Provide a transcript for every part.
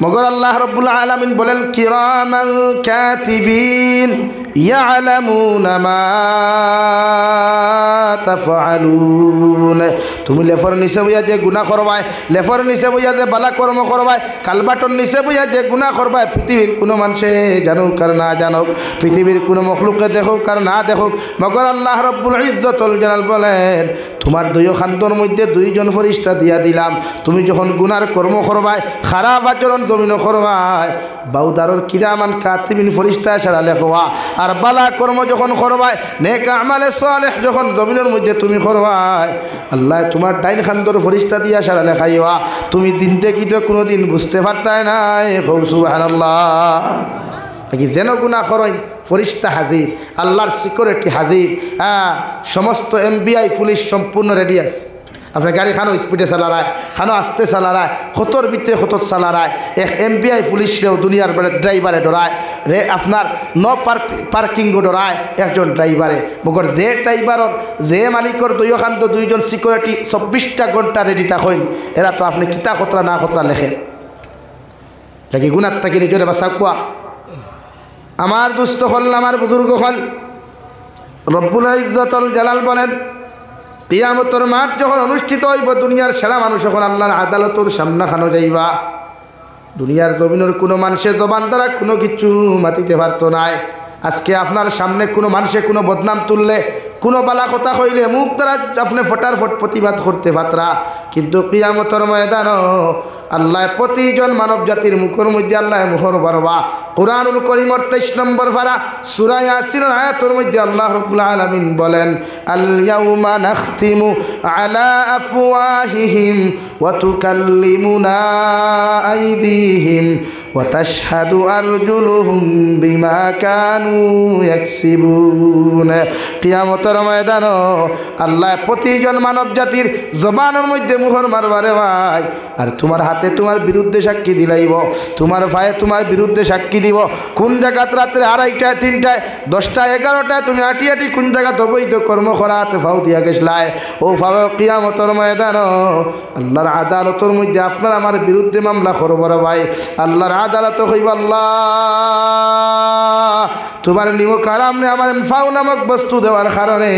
মগর আল্লাহ রাব্বুল আলামিন বলেন কিরামান কাতিবিন ইয়ালামুনা মা তাফআলুন। তুমি লেফর নিচে বইয়া যে গুনাহ করবাই, লেফর নিচে বইয়া যে বালা কর্ম করবাই, কালবাটর নিচে বইয়া যে গুনাহ করবাই, পৃথিবীর কোনো মানুষে জানুক আর না জানুক, পৃথিবীর কোনো মখলুকে দেখুক আর না দেখুক, মগর আল্লাহ রাব্বুল ইজ্জতুল জালাল বলেন তোমার দুই খান্দর মধ্যে দুইজন ফেরেশতা দিয়া দিলাম। তুমি যখন গুনার কর্ম করবাই, খারাপ আচরণ জমিন করবাই, বাউদারর কিরামান কাতিবিন ফেরেশতা সারা লেখবা। আর বালা কর্ম যখন করবাই, নেক আমালে সালেহ যখন জমিনের মধ্যে তুমি করবাই, আল্লাহ তোমার ডাইন খান্দর ফেরেশতা দিয়া সারা লেখাইবা। তুমি দিন থেকে তো কোনোদিন বুঝতে পারতাই না। সুবহানাল্লাহ। নাকি যেন গুনাহ করেন ফেরেশতা হাজির, আল্লাহর সিকিউরিটি হাজির। সমস্ত এমবিআই পুলিশ সম্পূর্ণ রেডি আছে। আপনার গাড়ি খানো স্পিডে চালারায়, খানো আস্তে চালারায়, কতর ভিতরে কত চালারায়, এক এমবিআই পুলিশরেও দুনিয়ার ড্রাইভারে ডরায় রে, আপনার পার্কিংও ডরায় একজন ড্রাইভারে। মগর যে ড্রাইভারর যে মালিকর দুইখান্ত দুইজন সিকিউরিটি 24টা ঘন্টা রেডি থাকেন, এরা তো আপনি কিতা খতরা না খতরা লেখেন নাকি গুনার থাকি নিজের বাসা কুয়া। আমার দুস্থ হল, আমার বুজুর্গ হল, রব্বুল ইজ্জতুল জালাল বলেন কিয়ামতের মাঠ যখন অনুষ্ঠিত হইব, দুনিয়ার সেরা মানুষ যখন আল্লাহর আদালতের সামনা খানো যাইবা, দুনিয়ার জমিনের কোনো মানুষের জবান দ্বারা কোনো কিছু মাতিতে পারতো নাই। আজকে আপনার সামনে কোনো মানুষে কোনো বদনাম তুললে, কোনো বালা কথা কইলে মুখ দ্বারা আপনি ফটার ফট প্রতিবাদ করতে পাত্রা, কিন্তু কিয়ামতের ময়দানও আল্লাহ প্রতিজন মানব জাতির মুখের মধ্যে আল্লাহ মুহর বারবা। কুরআনুল কারীমের 23 নম্বর পারা সূরা ইয়াসিনের আয়াতের মধ্যে আল্লাহ রাব্বুল আলামিন বলেন আল ইয়াউমা নাখতিমু আলা আফওয়াহিহিম ওয়া তুকাল্লিমুনা আইদিহিম ওয়া তাশহাদু আরজুলুহুম বিমা কানু ইয়াকসিবুন। কিয়ামতের ময়দানে আল্লাহ প্রতিজন মানব জাতির জবানের মধ্যে মুহর মারবারে ভাই। আর তোমার হাতে তোমার বিরুদ্ধে সাক্ষী দিলাইব, তোমার ভাই তোমার বিরুদ্ধে সাক্ষী দিব। কোন জায়গাত রাত্রে 2:30টায় 3টায় 10টায় 11টায় তুমি আটি আটি কোন জায়গা অবৈধ কর্ম করাতে ফাও দিয়া গেছলাই, ও ফাও কিয়ামতের ময়দানে আল্লাহর আদালতের মধ্যে আপনার আমার বিরুদ্ধে মামলা করব রে ভাই। আল্লাহর আদালত হইব আল্লাহ তোমার নিমক আরামনে আমার ফাও নামক বস্তু দেওয়ার কারণে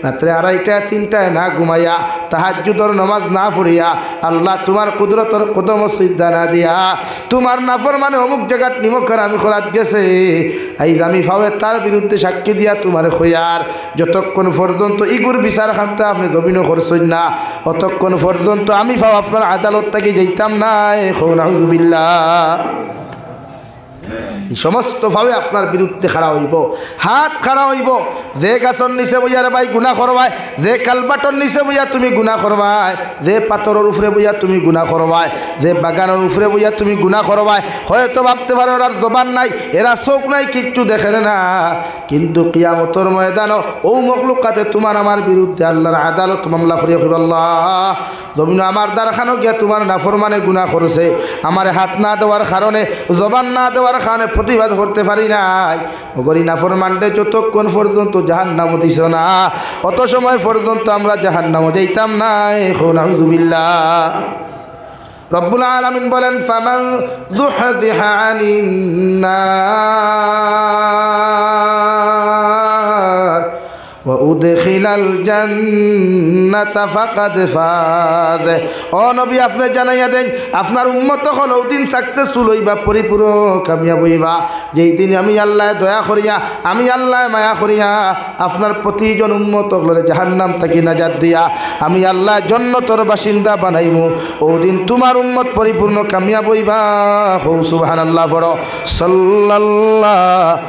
রাত্রে 2:30টায় 3টায় না ঘুমাইয়া তাহাজ্জুদের নামাজ না পড়িয়া আল্লাহ তোমার কুদরতের কদম সিদ্ধা না দিয়া তোমার নাফরমানে অমুক জায়গাত নিমক আমি খরাত গেছে, এই আমি ফাওয়ে তার বিরুদ্ধে সাক্ষী দিয়া তোমার খয়ার যতক্ষণ পর্যন্ত ইগুর বিচার খানতে আপনি জমিন করছেন না, অতক্ষণ পর্যন্ত আমি ফাও আপনার আদালত থেকে যাইতাম না। নাউযুবিল্লাহ। সমস্ত ভাবে আপনার বিরুদ্ধে খাড়া হইব, হাত খাড়া হইব। যে গাছর নিচে বইয়া রে ভাই গুনাহ করবাই, যে কালবাটর নিচে বইয়া তুমি গুনাহ করবাই, যে পাথরের উপরে বইয়া তুমি গুনাহ করবাই, যে বাগানের উপরে বইয়া তুমি গুনাহ করবাই। হয়তো ভাবতে পারো এরার জবান নাই, এরা চোখ নাই, কিচ্ছু দেখে না, কিন্তু কিয়ামতের ময়দানও ও মখলুকাতে তোমার আমার বিরুদ্ধে আল্লাহর আদালত মামলা করিয়া কইব আল্লাহ জমিন আমার দ্বারখানো গিয়া তোমার নাফরমানে গুনাহ করেছে, আমার হাত না দেওয়ার কারণে, জবান না দেওয়ার কারণে প্রতিবাদ করতে পারি নাই। ওগরি নাফরমানডে যতক্ষণ পর্যন্ত জাহান্নামে দিছ না, অত সময় পর্যন্ত আমরা জাহান্নামে যাইতাম না। নাউযুবিল্লাহ। রব্বুল আলামিন বলেন ফামান যুহযিহা আনিন নার ওয়া উদখিলাল জান্নাতা ফাকাদ ফাজ। ও নবী আপনি জানাইয়া দেন আপনার উম্মত হল ওদিন সাকসেসফুল হইবা, পরিপূর্ণ কামিয়াব হইবা যেই দিন আমি আল্লাহ দয়া করিয়া, আমি আল্লাহ মায়া করিয়া আপনার প্রতিজন উম্মত হলরে জাহান্নাম থেকে নাজাত দিয়া আমি আল্লাহ জান্নাতের বাসিন্দা বানাইমু। ওদিন তোমার উম্মত পরিপূর্ণ কামিয়াব হইবা। সুবহানাল্লাহ। পড়ো সাল্লাল্লাহু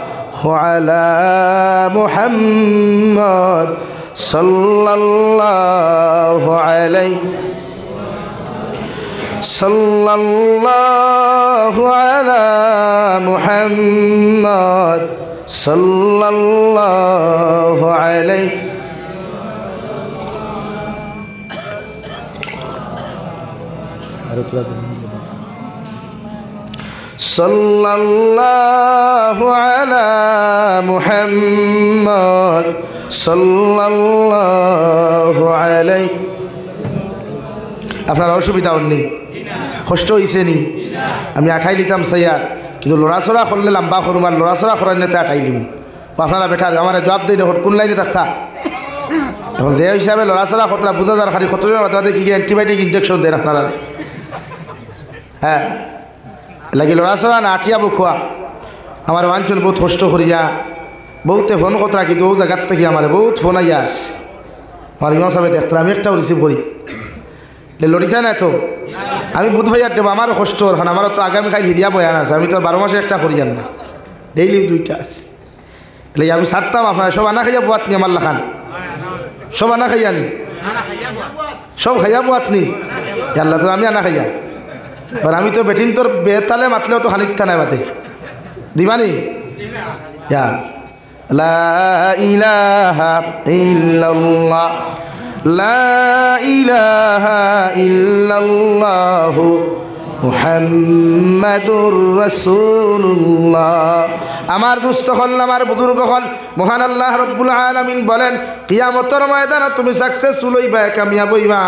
আলা মুহাম্মদ সাল্লাল্লাহু আলাইহি সাল্লাল্লাহু আলা মুহাম্মদ সাল্লাল্লাহু আলাইহি সাল্লাল্লাহু আলা মুহাম্মদ সাল্লাল্লাহু আলাইহি। আপনার অসুবিধা হননি? কষ্ট হইছে নি? আমি আঠাই লিতাম সাইয়ার, কিন্তু লড়াচড়া করলে লম্বা করুম আর লড়াচড়া করার নেতে আঠাই লিম। আপনারা বেঠা আমার জবাব দিই দেখুন কোন লাইনে থাকতা এখন যে হিসাবে লড়াচড়া খতরা বুঝা যার খালি কত মাথাতে কি অ্যান্টিবায়োটিক ইঞ্জেকশন দেন আপনারা। হ্যাঁ লাগি লড়াচড়া না আঠিয়াবো খোয়া আমার বাঞ্চন বহুত কষ্ট করিয়া বহুতে ফোন কতরা কিন্তু ও জায়গার থেকে আমার বহুত ফোন আইয়া আসছে। আমার ইমাম সাহেব দেখতে আমি একটাও রিসিভ করি লড়িতে না তো আমি বুধ ভাইয়ার দেবো আমারও কষ্ট এখন আমারও তো আগামীকাল হিরিয়া বয়ান আছে, আমি তো 12 মাসে একটা করি যান না, ডেইলি 2টা আছে। એટલે আমি ছাড়তাম আপনার সব আনা খাইয়া বোয়াত নি আমার লাখান সব আনা খাইয়া নি সব খাইয়া বোয়াত নি আল্লাহ তো আমি আনা খাইয়া আর আমি তো বেটিন তোর বেতালে মাতলেও তো খানিকটা নাই বাদে দিবানি লা ইলাহা ইল্লাল্লাহ লা ইলাহা ইল্লাল্লাহ মুহাম্মাদুর রাসূলুল্লাহ। আমার দুস্থ হল আমার বুজুর্গ হল মহান আল্লাহ রব্বুল আলামিন বলেন কিয়ামতের ময়দানে তুমি সাকসেসফুল হইবা, কামিয়াব হইবা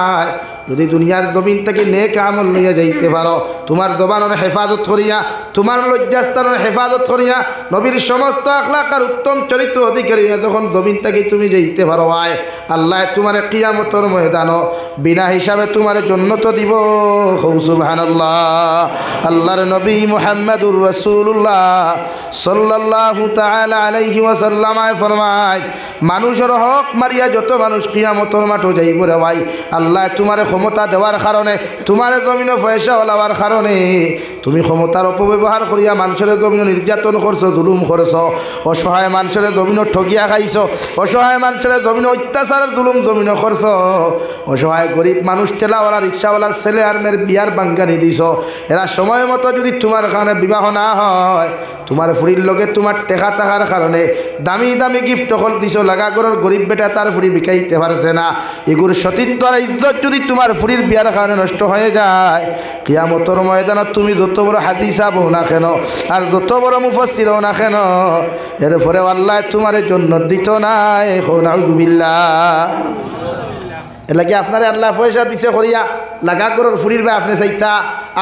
যদি দুনিয়ার জমিন থেকে নেক আমল লইয়া যাইতে পারো, তোমার জবানের হেফাজত করিয়া, তোমার লজ্জাস্থানের হেফাজত করিয়া, নবীর সমস্ত আখলাক আর উত্তম চরিত্র অধিকারী যখন জমিন থেকে তুমি যাইতে পারো আয় আল্লাহ তোমার কিয়ামতের ময়দানও বিনা হিসাবে তোমার জান্নাত দিব। সুবহানাল্লাহ। আল্লাহর নবী মুহাম্মদুর রাসূলুল্লাহ সাল্লাল্লাহু তাআলা আলাইহি ওয়াসাল্লাম ফরমায় মানুষের হক মারিয়া যত মানুষ কিয়ামতের মাঠে যাইব রে ভাই আল্লাহ তোমার ক্ষমতা দেওয়ার কারণে, তোমার জমিনে পয়সা ওলাবার কারণে তুমি ক্ষমতার অপব্যবহার করিয়া মানুষের জমিনে নির্যাতন করছো, জুলুম করছো, অসহায় মানুষের জমিনে ঠগিয়া খাইছো, অসহায় মানুষের জমিনে অত্যাচার জুলুম জমিনে করছো, অসহায় গরিব মানুষ ঠেলাওয়ালা রিক্সাওয়ালার ছেলে আর মেয়ের বিয়ার বাঙ্গানি দিছ। এরা সময় মতো যদি তোমার কারণে বিবাহ না হয়, তোমার ফুরির লগে তোমার টেকা থাকার কারণে দামি দামি গিফট হল দিছ, লাগা করার গরিব বেটা তার ফুরি বিকাইতে পারছে না, এগুলোর সতীত্ব আর ইজ্জত যদি তোমার ফুরির বিয়ার কারণে নষ্ট হয়ে যায় কিয়ামতের ময়দানে তুমি যত বড় হাদিসা বও না কেন আর যত বড় মুফাসসির হও না কেন এরপরে আল্লাহ তোমার জন্য দিত না। নাউযুবিল্লাহ। এলাকি আপনারে আল্লাহ পয়সা দিছে করিয়া লাগা গরুর ফুরির বা আপনি চাইতা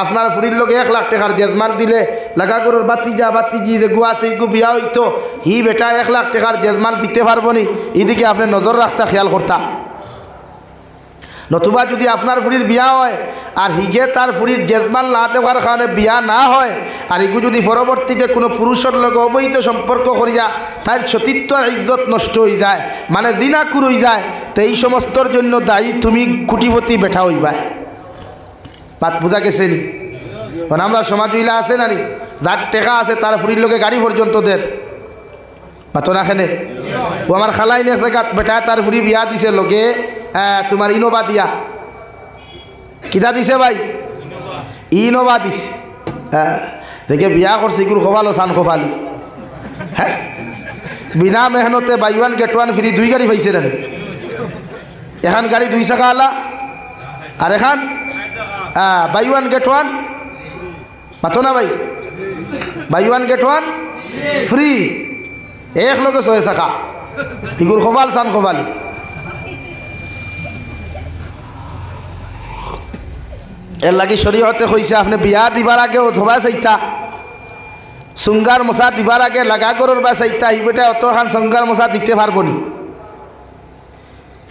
আপনার ফুরির লোকে 1 লাখ টাকার জেজমাল দিলে লাগা গরুর বাতিজি যে গুয়া সেই গু বিয়া হইতো হি বেটা 1 লাখ টাকার জেজমাল দিতে পারবো নি, এদিকে আপনি নজর রাখতা খেয়াল করতা। নতুবা যদি আপনার ফুরির বিয়া হয় আর হিগে তার ফুরির জেজমাল না দেওয়ার কারণে বিয়া না হয় আর এগু যদি পরবর্তীতে কোনো পুরুষের লগে অবৈধ সম্পর্ক করিয়া তার সতীত্ব আর ইজ্জত নষ্ট হয়ে যায়, মানে দিনাকুর হয়ে যায়, তো এই সমস্তর জন্য দায়ী তুমি কুটিপতি বেঠা হইবা। বাত বোঝা গেছে নি? কারণ আমরা সমাজ হইলা আছে না নি, যার টেকা আছে তার ফুরির লোকে গাড়ি পর্যন্ত দেন বাতো না খেনে। ও আমার খালাই নে বেটা তার ফুরি বিয়া দিছে লোকে তোমার ইনোভা দিয়া কিতা দিছে ভাই, ইনোভা দিছে। হ্যাঁ দেখে বিয়া করছে এগুলো খোফালো সান খোফালি। হ্যাঁ বিনা মেহনতে বাই 1 get 1 ফ্রি 2 গাড়ি পাইছে না, এখন গাড়ি 2 চাকা আলা আর এখন বাই 1 get 1 পাতো না ভাই, বাই 1 get 1 ফ্রি, এক লোকে 6 চাকা এগুলো খোফাল সান খোফালি। এর লাগি শরীয়তে কইছে আপনি বিয়া দিবার আগে অথবা চাইতা সুঙ্গার মশা দিবার আগে লাগা গরুর বা চাইতা ই বেটা অতখান সুঙ্গার মশা দিতে পারবো নি,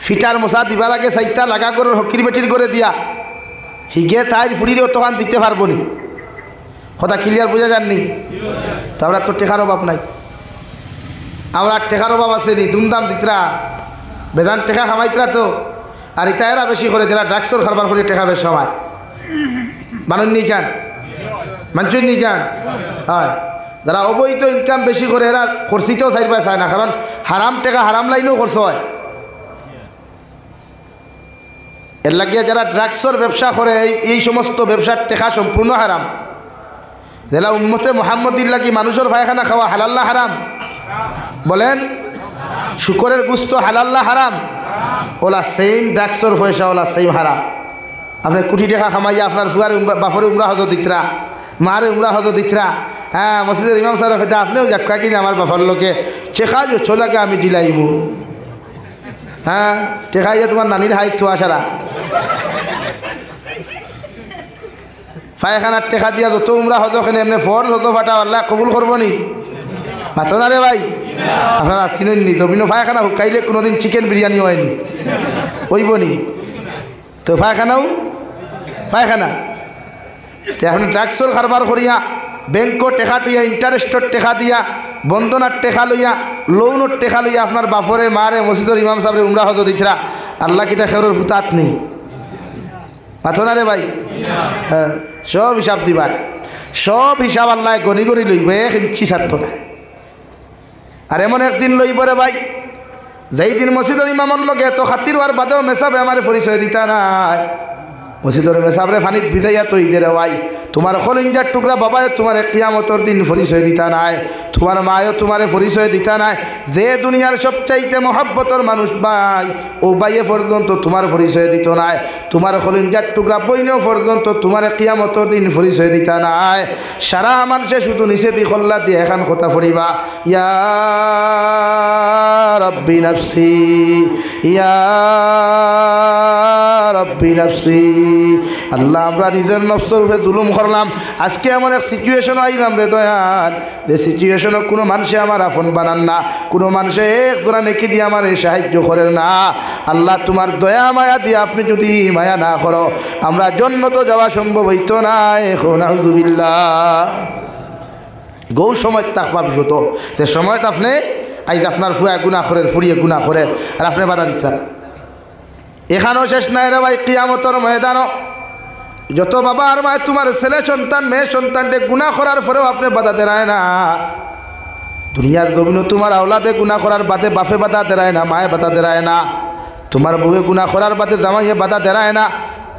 ফিটার মশা দিবার আগে চাইতা লাগা গরুর হকির বেটির করে দিয়া হিগে তাইর ফুড়ির অতখান দিতে পারবো নি। কথা ক্লিয়ার বোঝা যাননি? তো আমরা তো টেকার অভাব নাই, আমরা টেকার অভাব আছে নি, দুমদাম দিতরা বেদান টেকা খামাইতরা তো আর ইতা এরা বেশি করে যারা ড্রাগসর খারবার করে টেকা বেশ সময় মানুষ নি কেন মানুষের নি কেন হয়, যারা অবৈধ ইনকাম বেশি করে এরা খরচিতেও চাইবা চায় না, কারণ হারাম টেকা হারাম লাইনেও খরচ হয়। এর লাগিয়ে যারা ড্রাগসর ব্যবসা করে এই সমস্ত ব্যবসার টেকা সম্পূর্ণ হারাম। যেটা উম্মতে মুহাম্মদির লাগি মানুষের পায়খানা খাওয়া হালাল্লা হারাম, বলেন শুকরের গুস্ত হালাল্লা হারাম, ওলা সেম ড্রাগসর পয়সা ওলা সেম হারাম। আপনি কোটি টাকা খামাইয়া আপনার ফুয়ারে বাপরে উমরা হতো দিতরা, মারে উমরা হতো দিতরা, হ্যাঁ মসজিদের ইমাম সাহেব হয়তো আপনিও যাক্কা কিনে আমার বাবার লোকে চেখা যে ছোলাকে আমি দিলাইব, হ্যাঁ টেকাইয়া তোমার নানির হাইট থোয়া সারা পায়খানার টেকা দিয়া যত উমরা হতো ওখানে এমনি ফর হতো ফাটা আল্লাহ কবুল করবো নি? মাথো না রে ভাই, আপনারা চিনেননি জমিনও পায়খানা হুকাইলে কোনোদিন চিকেন বিরিয়ানি হয়নি, হইব নি? তো পায়খানাও পায়খানা এখন ড্রাগসর কারবার করিয়া ব্যাংকর টেকা টুইয়া ইন্টারেস্টর টেকা দিয়া বন্ধনার টেকা লইয়া লোনের টেকা লইয়া আপনার বাপরে মারে মসজিদর ইমাম সাহেবের উমরা হতো দিতরা আল্লাহ কিতা খেরোর ফুতাত নেই। মাথো না রে ভাই? হ্যাঁ, সব হিসাব দিবা, সব হিসাব আল্লাহ গনি গনি লইব, এক ইঞ্চি ছাড়তো না। আর এমন একদিন লইব রে ভাই, যেই দিন মসজিদর ইমামর লগে তো খাতির হওয়ার বাদেও মেসাবে আমার পরিচয় দিতা নাই। মসজিদর মেসাবরে ফানিত ভিজাইয়া তৈ দে রে ভাই, তোমার কলিঞ্জার টুকরা বাবায় তোমার কিয়ামতর দিন পরিচয় দিতা নাই, তোমার মায়ও তোমারে পরিচয় দিতা নাই। যে দুনিয়ার সবচাইতে মহব্বতর মানুষ ভাই, ও বাইয়ে পর্যন্ত তোমার পরিচয় দিত নাই, তোমার কলিঞ্জার টুকরা বইনেও পর্যন্ত তোমার কিয়ামতর দিন পরিচয় দিতা নাই। সারা মানুষে শুধু নিচে দি খল্লা দিয়ে এখন কথা পড়িবা, ইয়া রব্বি নফসি ইয়া রব্বি নফসি। আল্লাহ আমরা নিজের নফসের উপরে জুলুম করলাম। আজকে এমন এক সিচুয়েশন আইলাম রে দয়াল, যে সিচুয়েশনও কোনো মানুষে আমার আপন বানান না, কোনো মানুষে একজনা নেকি দিয়ে আমার সাহায্য করেন না। আল্লাহ তোমার দয়া মায়া দিয়ে আপনি যদি মায়া না করো আমরা জন্নত যাওয়া সম্ভব হইতো না। এখন আউযুবিল্লাহ গৌ সময় তাকবা বিপত, যে সময়ত আপনি আইজ আপনার ফুয়া গুণা করেন, ফুরিয়ে গুণা করেন, আর আপনি বাধা দিতেন। এখানেও শেষ নাই রে ভাই, কিয়ামতের ময়দানও যত বাবা আর মায় তোমার ছেলে সন্তান মেয়ে সন্তানকে গুণা করার পরেও আপনি বাধা দেয় না। দুনিয়ার জমিনও তোমার আওলাদে গুণা করার বাদে বাপে বাধা দেয় না, মায়ে বাধা দেয় না, তোমার বউয়ে গুণা করার বাদে জামাইয়ে বাধা দেয় না,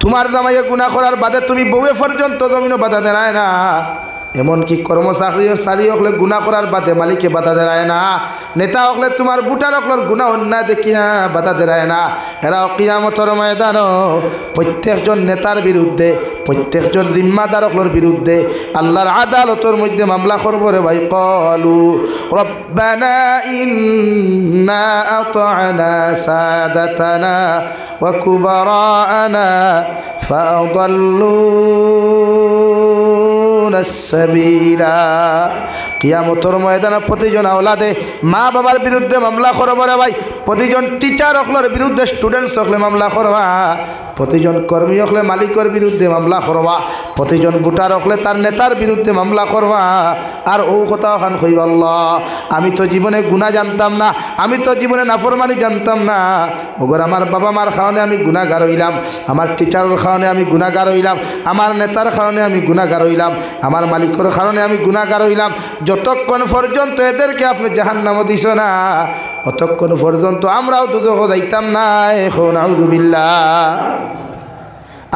তোমার জামাইয়ে গুণা করার বাদে তুমি বউয়ে পর্যন্ত জমিনও বাধা দেয় না। এমনকি কর্মচারী হলে গুণা করার বাদে মালিকে বাধা দেয় না, নেতা হলে তোমার বুটার হকলের গুণা অন্যায় দেখিয়া বাধা দেয় না। এরাও কিয়ামতের ময়দান প্রত্যেকজন নেতার বিরুদ্ধে, প্রত্যেকজন জিম্মাদার হকলের বিরুদ্ধে আল্লাহর আদালতের মধ্যে মামলা করবো রে ভাই। ক্বালু রব্বানা ইন্না আতা'না সাদাতানা ওয়া কুবারা'না ফাআদাল্লুনা সাবিলা। কিয়ামতের ময়দানে প্রতিজন আওলাদে মা বাবার বিরুদ্ধে মামলা করবা রে ভাই, প্রতিজন টিচার হকলের বিরুদ্ধে স্টুডেন্টস হকলে মামলা করবা, প্রতিজন কর্মী হকলে মালিকের বিরুদ্ধে মামলা করবা, প্রতিজন ভোটার হকলে তার নেতার বিরুদ্ধে মামলা করবা। আর ও কথা খান কইব, আল্লাহ আমি তো জীবনে গুনাহ জানতাম না, আমি তো জীবনে নাফরমানি জানতাম না, ওগর আমার বাবা মার কারণে আমি গুনাহগার হইলাম, আমার টিচারের কারণে আমি গুনাহগার হইলাম, আমার নেতার কারণে আমি গুনাহগার হইলাম, আমার মালিকের কারণে আমি গুনাহগার হইলাম। যতক্ষণ পর্যন্ত এদেরকে আপনি জাহান্নামে দিছ না, অতক্ষণ পর্যন্ত আমরাও দুজখ যাইতাম না। এখন আউযুবিল্লাহ।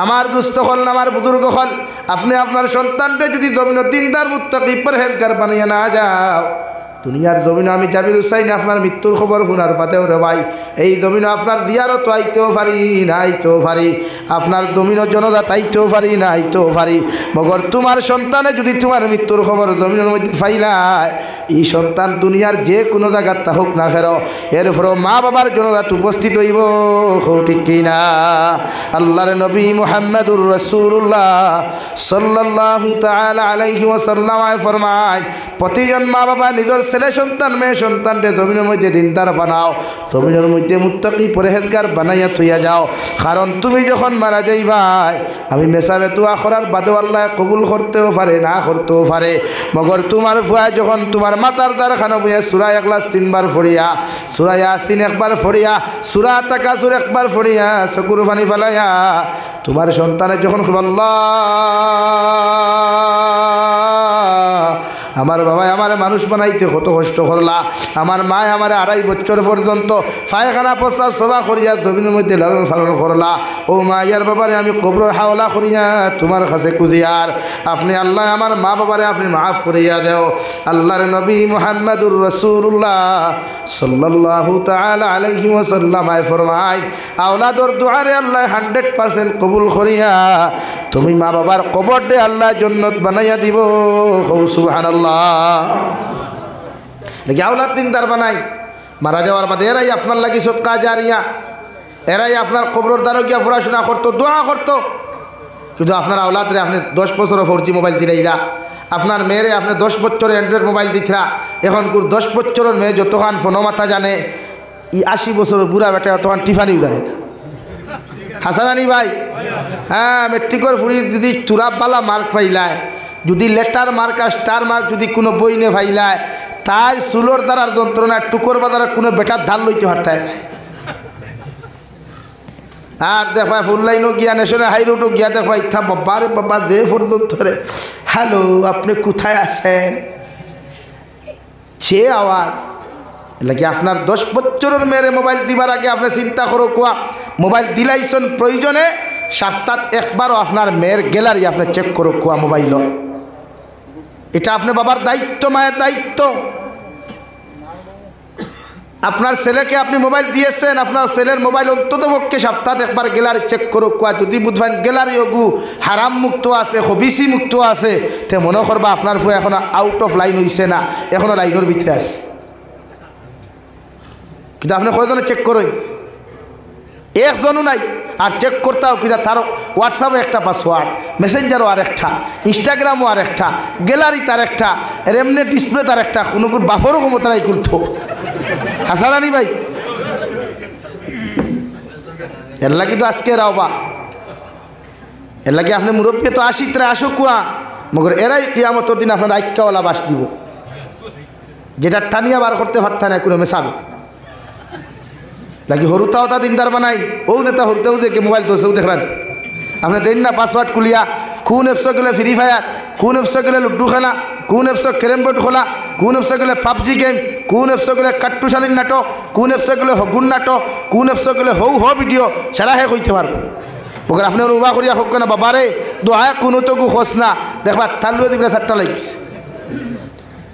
আমার দুস্থ হল না, আমার বুজুর্গ হল, আপনি আপনার সন্তানকে যদি জমিন দিনদার মুত্তাকি পরহেজগার বানিয়ে না যাও, দুনিয়ার জমিন আমি জাবির হুসাইন আপনার মৃত্যুর খবর শোনার পাতেও রে ভাই, এই জমিন আপনার দিয়ারও আইতেও পারি না আইতেও পারি, আপনার জমিনও জনতা আইতেও পারি না আইতেও পারি, মগর তোমার সন্তানে যদি তোমার মৃত্যুর খবর জমিনের মধ্যে পাইলায়, এই সন্তান দুনিয়ার যে কোনো জায়গার তা হোক না খের, এরপরও মা বাবার জনতাত উপস্থিত হইব, ঠিক কিনা? আল্লাহর নবী মুহাম্মদুর রাসূলুল্লাহ সাল্লাল্লাহু তাআলা আলাইহি ওয়াসাল্লাম ফরমায়, প্রতিজন মা বাবা নিজের ছেলে সন্তান মেয়ে সন্তানকে জমিনের মধ্যে দিনদার বানাও, জমিনের মধ্যে মুত্তাকি পরহেজগার বানাইয়া থইয়া যাও। কারণ তুমি যখন মারা যাইবাই, আমি মেসাবে তুয়া করার বাদেও আল্লাহ কবুল করতেও পারে না করতেও পারে, মগর তোমার ভুয়া যখন তোমার মাতার দ্বার খানো বইয়া সূরা ইখলাস 3 বার পড়িয়া, সূরা ইয়াসিন একবার পড়িয়া, সূরা তাকাসুর একবার পড়িয়া, চকুর পানি ফেলাইয়া তোমার সন্তানের যখন আল্লাহ আমার বাবাই আমার মানুষ বানাইতে কত কষ্ট করলা, আমার মায় আমার 2.5 বছর পর্যন্ত পায়খানা প্রস্রাব সভা করিয়া জমিনের মধ্যে লালন পালন করলা, ও মায়ার বাবারে আমি কবরের হাওলা করিয়া তোমার কাছে কুদিয়ার, আপনি আল্লাহ আমার মা বাবারে আপনি মাফ করিয়া দেও। আল্লাহর নবী মুহাম্মদুর রাসূলুল্লাহ সাল্লাল্লাহু তাআলা আলাইহি ওয়াসাল্লাম ফরমায়, আওলাদর দুআরে আল্লাহ 100% কবুল করিয়া তুমি মা বাবার কবর দে আল্লাহ জান্নাত বানাইয়া দিব। সুবহানাল্লাহ। লেগে আওলাদ দিনদার বানাই, মারা যাওয়ার বাদে এরাই আপনার লাগি সদকা জারিয়া, এরাই আপনার কবরের দ্বারা গিয়া পড়াশোনা করতো, দোয়া করতো। কিন্তু আপনার আওলাদরে আপনি 10 বছর 4G মোবাইল দিলাইলা, আপনার মেয়েরে আপনি 10 বছর অ্যান্ড্রয়েড মোবাইল দিতরা। এখন 10 বছরের মেয়ে যতক্ষণ ফোনো মাথা জানে, 80 বছরের বুড়া বেটা তখন টিফানিও জানে না। হাসানানি ভাই, হ্যাঁ, মেট্রিকের ফুড়ি যদি চুরাবালা মার্ক পাইলায়, যদি লেটার মার্ক আর স্টার মার্ক যদি কোনো বই নে পাইলায়, তাই চুলোর দ্বারার যন্ত্রণা টুকর বা দ্বারা কোনো বেটার ধার লইতে হারতায় না। আর দেখা ফুল লাইনও গিয়া নেশনে হাই রোডও গিয়া দেখা ইচ্ছা বাবা রে বাবা দে পর্যন্ত রে, হ্যালো আপনি কোথায় আছেন, সে আওয়াজ লাগে। আপনার 10 বছরের মেয়েরে মোবাইল দিবার আগে আপনি চিন্তা করো কোয়া মোবাইল দিলাইছেন প্রয়োজনে সপ্তাহ একবারও আপনার মেয়ের গ্যালারি আপনি চেক করো কোয়া মোবাইল। এটা আপনি বাবার দায়িত্ব, মায়ের দায়িত্ব। আপনার ছেলেকে আপনি মোবাইল দিয়েছেন, আপনার ছেলের মোবাইল অন্তত পক্ষে সপ্তাহে একবার গ্যালারি চেক করো কোয়া। যদি বুঝবেন গ্যালারি ওগু হারাম মুক্ত আছে, হবিসি মুক্ত আছে, তে মনে করবা আপনার ফুয়া এখনো আউট অফ লাইন হইছে না, এখনো লাইনের ভিতরে আছে। কিন্তু আপনি কয়জনে চেক করেন? একজনও নাই। আর চেক করতেও কিনা তার হোয়াটসঅ্যাপে একটা পাসওয়ার্ড, মেসেঞ্জারও আর একটা, ইনস্টাগ্রামও আর একটা, গ্যালারি তার একটা, এমনি ডিসপ্লে তার একটা, কোনো বাপরও ক্ষমতা নাই করতো। হাসারানি ভাই, এর লাগি তো আজকে রাওবা, এর লাগে আপনি মুরব্বী তো আশিকরা আসো কুয়া, মগর এরাই কিয়ামতের দিন আপনার আইক্যাওয়ালা বাস দিব, যেটা টানিয়া বার করতে পারতেন না কোনো মেশাবে লাগি। হরুতাও তা দিনদার বানাই, ও দেতা হরুতেও দেখে মোবাইল ধরছেও দেখলেন আপনি দেন না পাসওয়ার্ড খুলিয়া, কোন অ্যাপসে গেলে ফ্রি ফায়ার, কোন অ্যাপসে গেলে লুডু খেলা, কোন অ্যাপসে ক্যারেম বোর্ড খোলা, কোন অ্যাপসে গেলে পাবজি গেম, কোন অ্যাপসে গেলে কাট্টুশালীন নাটক, কোন অ্যাপসে গেলে হগুন নাটক, কোন অ্যাপসে গেলে হৌ হ ভিডিও, সারা হে কইতে পারবো। ওকে আপনি অনুভব করিয়া হোক না বাবারে দোহায় কোনো তো গু খোঁজ না দেখবা তালুয়ে দিবে 4টা লাগছে।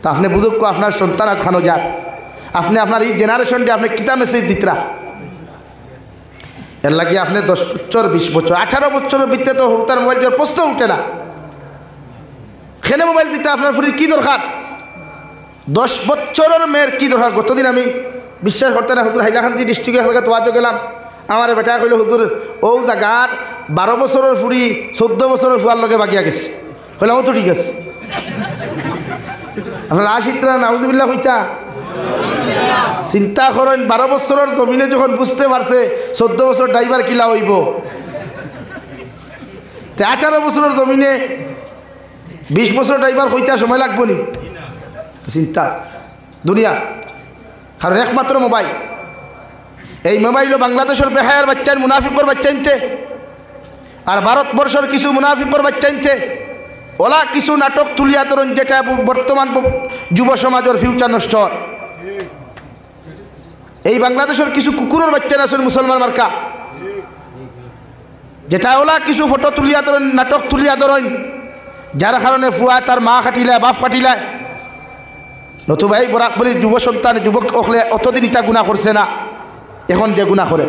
তো আপনি বুঝুক আপনার সন্তান আর খানো যাক, আপনি আপনার এই জেনারেশনটি আপনি কিতা মেসেজ দিতরা। এর লাগে আপনি 10 বছর 20 বছর 18 বছরের ভিতরে তো তার মোবাইল দেওয়ার প্রশ্ন উঠে না। খেলে মোবাইল দিতে আপনার ফুরির কী দরকার? 10 বছরের মেয়ের কী দরকার? গতদিন আমি বিশ্বাস করতে না হুজুর হাইলাকান্দি ডিস্ট্রিক্টে হালকা তোয়াজও গেলাম, আমার বেটা কইল হুজুর ও জায়গার 12 বছরের ফুরি 14 বছরের ফুয়ার লগে বাগিয়া গেছে। কইলাম ও তো ঠিক আছে, আপনার আশিত্রা নাউজুবিল্লাহ হইতা চিন্তা করেন। 12 বছরের জমিনে যখন বুঝতে পারছে 14 বছর ড্রাইভার কিলা হইব, 18 বছরের জমিনে 20 বছর ড্রাইভার হইতে সময় লাগবো নি? চিন্তা দুনিয়া। কারণ একমাত্র মোবাইল, এই মোবাইলও বাংলাদেশের বেহায়ার বাচ্চান মুনাফিকর বাচ্চাইনতে, আর ভারতবর্ষের কিছু মুনাফিকর বাচ্চাইনতে ওলা কিছু নাটক তুলিয়া তরুণ, যেটা বর্তমান যুব সমাজের ফিউচার নষ্ট। এই বাংলাদেশের কিছু কুকুরের বাচ্চা আছেন মুসলমান মার্কা, যেটা ওলা কিছু ফটো তুলিয়া ধরেন, নাটক তুলিয়া ধরেন, যার কারণে ফুয়া তার মা কাটিলায়, বাপ কাটিলায়। নতুবা এই বরাক বলি যুব সন্তান যুবক অখলে অতদিন ইটা গুণা করছে না, এখন যে গুণা করে।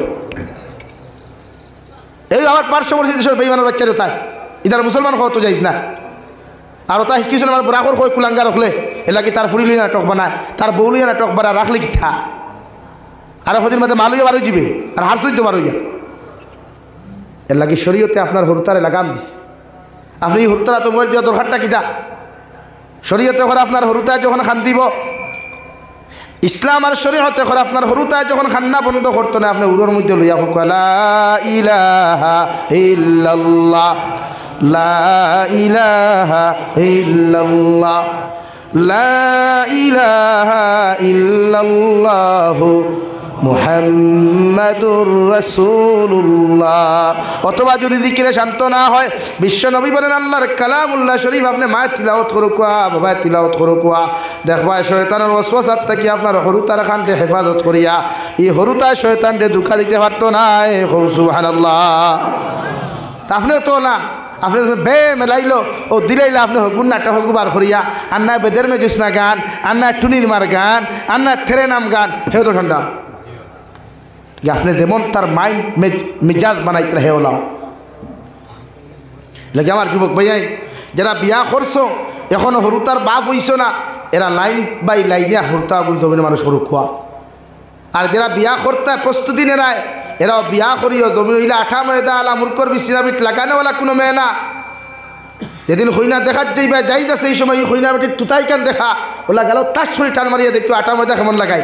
এই আমার পার্শ্ববর্তী দেশের বেইমানের বাচ্চার তাই ইতার মুসলমান হওয়া তো যাই না। আর ওটা শিখিয়েছেন আমার বরাকর হয় কুলাঙ্গা রাখলে এলাকি তার ফুরিলি নাটক বানায়, তার বৌলিয়া নাটক বানায়, রাখলে কি থা আর হদিন মধ্যে মালুইয়া বারো যাবে আর হাসতেই তো বারোইয়া। এর লাগে শরীয়তে আপনার হরতারে লাগাম দিছে। আপনি হরতারা তো মোবাইল দেওয়া দরকারটা কিতা? শরীয়তে করে আপনার হরুতায় যখন খান দিব, ইসলাম আর শরীয়তে করে আপনার হরুতায় যখন খান্না বন্ধ করতো না, আপনি উড়োর মধ্যে লইয়া হোক লা ইলাহা ইল্লাল্লাহ, লা ইলাহা ইল্লাল্লাহ, লা ইলাহা ইল্লাল্লাহ মুহাম্মাদুর রাসূলুল্লাহ। অথবা যদি দিকিরে শান্ত না হয়, বিশ্ব নবী বলেন আল্লাহর কালামুল্লাহ শরীফ আপনি মায়ের তিলাওয়াত করো কুয়া, বাবায় তিলাওয়াত করো কুয়া, দেখবা শয়তানের ওয়াসওয়াসাত থেকে আপনার হরুতার খানকে হেফাজত করিয়া এই হরুতায় শয়তানকে দুঃখা দিতে পারতো না। সুবহানাল্লাহ। তা আপনিও তো না, আপনি বে মেলাইলো ও দিলাইলে আপনি হগুন নাটক হগু বার করিয়া আন্না বেদের মে জুসনা গান, আন্না টুনির মার গান, আন্না থেরে নাম গান, হেও তো ঠান্ডা। আপনি যেমন তার মাইন্ড মিজাজ বানাইতে হে ওলা লাগে। আমার যুবক ভাইয়াই যারা বিয়া করছো এখনো হরুতার বাপ হইছ না, এরা লাইন বাই লাইনে হরুতা গুলতে মানুষ হরু খোয়া। আর যারা বিয়া করতে প্রস্তুতি নেয় এরাও বিয়া করিও জমি হইলে আঠা ময়দা আলা মূর্খর বিছিনাবিট লাগানোওয়ালা কোনো মেয়ে না। যেদিন হইনা দেখার যাইবা যাইতেছে এই সময় হইনা বেটির তুতাই কেন দেখা ওলা গেল তার শরীর টান মারিয়া দেখতো আটা ময়দা কেমন লাগাই।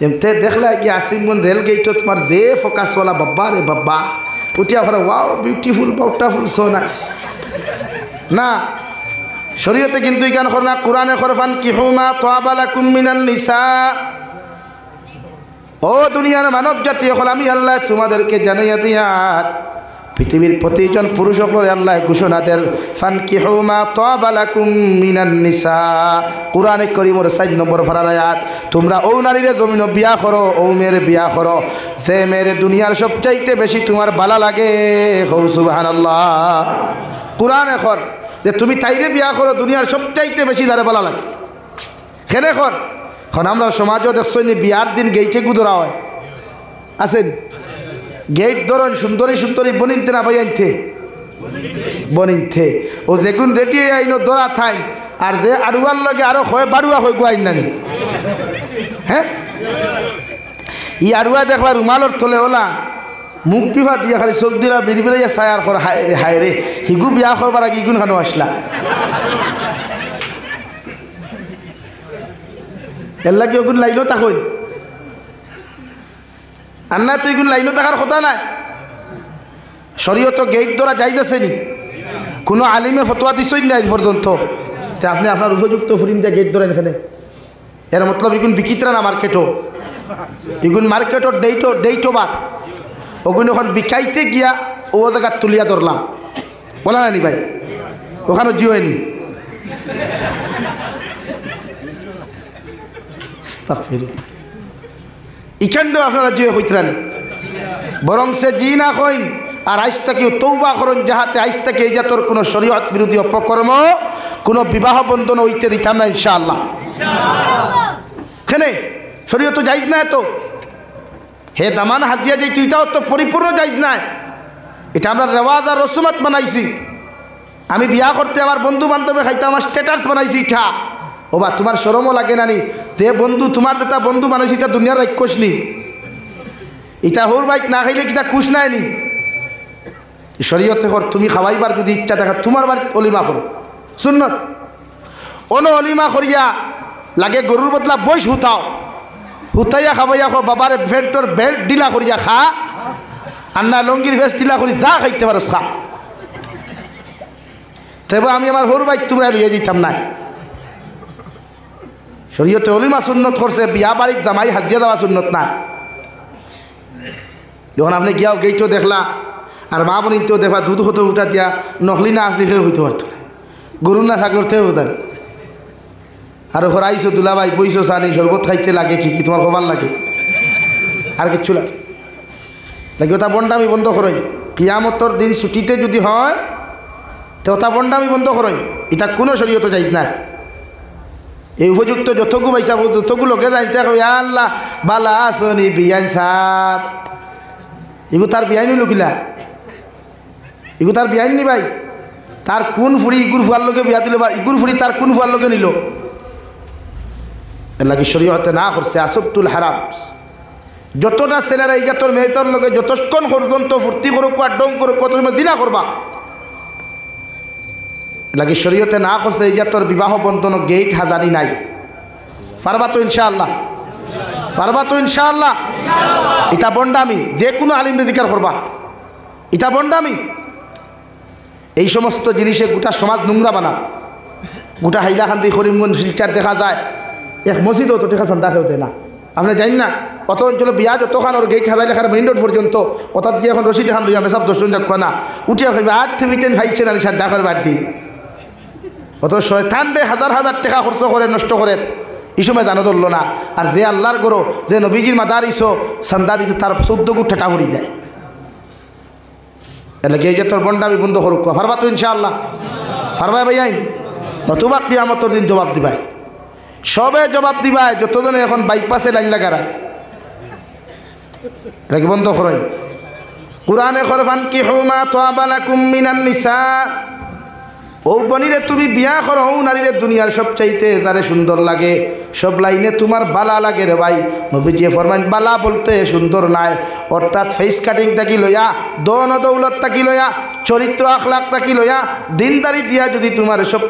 এমতে দেখলে কি আসিমগঞ্জ রেল গেটও তোমার দে ফোকাসওয়ালা বাব্বা রে বাব্বা উঠিয়া ফেরা wow beautiful beautiful so nice না। শরীয়তে কিন্তু ইকান করে না, কোরআনে খরফান কিহুমা তাবা লাকুম মিনান নিসা। ও দুনিয়ার মানব জাতি হল আমি আল্লাহ তোমাদেরকে জানাইয়া দিয়ার পৃথিবীর প্রতিজন পুরুষ হল আল্লাহ ঘোষণা দেন ফানকিহুমা তাবা লাকুম মিনান নিসা। কোরআনে কারীমের 4 নম্বর পারার আয়াত, তোমরা ও নারীরে জমিন বিয়া করো, ও মেয়ের বিয়া করো যে মেয়ের দুনিয়ার সবচাইতে বেশি তোমার ভালো লাগে। হৌ সুবহানাল্লাহ। কোরআনে কর যে তুমি তাইরে বিয়া করো দুনিয়ার সবচাইতে বেশি তারে ভালো লাগে। খেলে কর এখন আমরা সমাজও দেখছি বিয়ার দিন গেইটে গুদরা হয় আছেন গেট ধরুন সুন্দরী সুন্দরী বনিনতে না ভাই আনতে বনিনতে ও দেখুন রেডি আইনো দরা থাই আর যে আড়ুয়ার লগে আরো হয় বাড়ুয়া হয়ে গুয়াইন নানি। হ্যাঁ ই আড়ুয়া দেখবার রুমালর থলে ওলা মুখ বিভা দিয়া খালি চোখ দিলা বিড়ি বিড়াইয়া ছায়ার কর হায় রে হায় রে হিগু বিয়া করবার আগে ইগুন খানো আসলা এর লাগে ওগুন লাইনও তাকইন আর না তো এগুন লাইনও থাকার কথা নাই। শরীয়ত গেট ধরা যাইতেছে নি কোনো আলিমে ফতোয়া দিছই না আজ পর্যন্ত। তে আপনি আপনার উপযুক্ত ফুরিন দিয়ে গেট ধরেন এখানে এর মতলব এগুন বিকিত্রা না মার্কেটও এগুন মার্কেটও ডেইটো বার ওগুন এখন বিকাইতে গিয়া ও জায়গা তুলিয়া ধরলাম বলা নানি ভাই ওখানে জিও হয়নি। ইখানটাও আপনারা জিও হইতরানি বরং সে জি না কইন আর আইসটাকেও তৌবা করুন যাহাতে আইসটাকে এই জাতর কোনো শরীয়ত বিরোধী অপকর্ম কোনো বিবাহ বন্ধন হইতে দিতাম না ইনশাআল্লাহ। কেনে শরীয়ত যাইজ না তো হে দামান হাত দিয়া যাই তুইটাও তো পরিপূর্ণ যাইজ না। এটা আমরা রেওয়াজ আর রসুমাত বানাইছি। আমি বিয়া করতে আমার বন্ধু বান্ধবে খাইতে আমার স্ট্যাটাস বানাইছি ইঠা ও বা তোমার শরমও লাগে নানি তে বন্ধু তোমার যেটা বন্ধু বানাইছি এটা দুনিয়ার রাক্ষস নি ইটা হোর বাইক না খাইলে কিটা খুশ নাই নি। শরীয়তে কর তুমি খাওয়াইবার যদি ইচ্ছা দেখা তোমার বাড়ি অলিমা করো সুন্নত অন অলিমা করিয়া লাগে গরুর বদলা বইস হুতাও হুতাইয়া খাবাইয়া খো বাবার ভেন্টর বেল্ট ডিলা করিয়া খা আর না লঙ্গির ভেস্ট ডিলা করি যা খাইতে পারো খা। তবে আমি আমার হোর বাইক তোমরা লইয়া যেতাম না। শরীয়তে অলিমা সুন্নত করছে বিয়া বাড়ির জামাই হাতিয়া দেওয়া সুন্নত না। যখন আপনি গিয়াও গেইটও দেখলা আর মা বোনিতেও দেখবা দুধ হতে উঠা দিয়া নকলি না আসলে খেয়ে হইতে পারতো না গরু না থাকলে থেও হতেন আর ওখানে আইসো দুলাভাই বইসো চানি শরবত খাইতে লাগে কি কি তোমার খবর লাগে আর কিচ্ছু লাগে লাগে ওটা বন্ডামি বন্ধ করেন। কিয়ামতর দিন ছুটিতে যদি হয় তো ওটা বন্ডামি বন্ধ করেন। এটা কোনো শরীয়ত যাই না। এই উপযুক্ত যতগু পয়সা যতগু লোকে যাইতে হবে আল্লাহ বালা আসনি বিয়ান সাহ এগু তার বিয়াইনি লুকিলা এগু তার বিয়াইনি ভাই তার কোন ফুড়ি ইগুর ফুয়ার লোকে বিয়া দিল বা ইগুর ফুড়ি তার কোন ফুয়ার লোকে নিল এর লাগে শরীয়তে না করছে আসবতুল হারাম। যতটা ছেলেরা এই জাতর মেয়েতর লোকে যতক্ষণ পর্যন্ত ফুর্তি করুক আর ডং করুক কত সময় দিনা করবা লাগে শরীয়তে না করছে এই জাতর বিবাহ বন্ধন গেট হাজানি নাই। পারবা তো ইনশাআল্লাহ পারবা তো ইনশাআল্লাহ। এটা বন্ডামি যে কোনো আলিম দিকার করবা এটা বন্ডামি। এই সমস্ত জিনিসে গোটা সমাজ নোংরা বানা গোটা হাইলাকান্দি করিমগঞ্জ শিলচার দেখা যায় এক মসজিদও তো টেকা চান্দা খেতে না আপনি জানেন না অত অঞ্চলে বিয়া যতখান ওর গেট হাজার লেখার মেইন রোড পর্যন্ত অর্থাৎ গিয়ে এখন রশিদ খান লইয়া মেসাব 10 জন যাক না উঠিয়া খাইবে আর থিমিটেন ভাইছে না সাদা করে বাদ দিই অত শয়তান দে হাজার হাজার টাকা খরচ করে নষ্ট করে এই সময় দানো ধরল না। আর যে আল্লাহর গরো যে নবীজির মাদার ইসো সান্দা দিতে তার 14 গুণ ঠাটা ভরি দেয়। এলে গিয়ে যে তোর বন্ডামি বন্ধ করুক পারবা তো ইনশাআল্লাহ পারবা ভাই আইন নতুবা কিয়ামতের দিন জবাব দিবাই সবে জবাব দিবাই যতজনে এখন বাইপাসে লাইন লাগারা এটাকে বন্ধ করেন। কোরআনে খরফান কি হুমা তাবা লাকুম মিনান নিসা ও বনিরে তুমি বিয়া করো ও নারীরে দুনিয়ার সবচাইতে তারে সুন্দর লাগে, সব লাইনে তোমার বালা লাগে রে ভাই। নবীজি ফরমান বালা বলতে সুন্দর নাই, অর্থাৎ ফেস কাটিং থাকি লইয়া, দন দৌলত থাকি লইয়া, চরিত্র আখলাক থাকি লইয়া, দিনদারি দিয়া যদি তোমার সব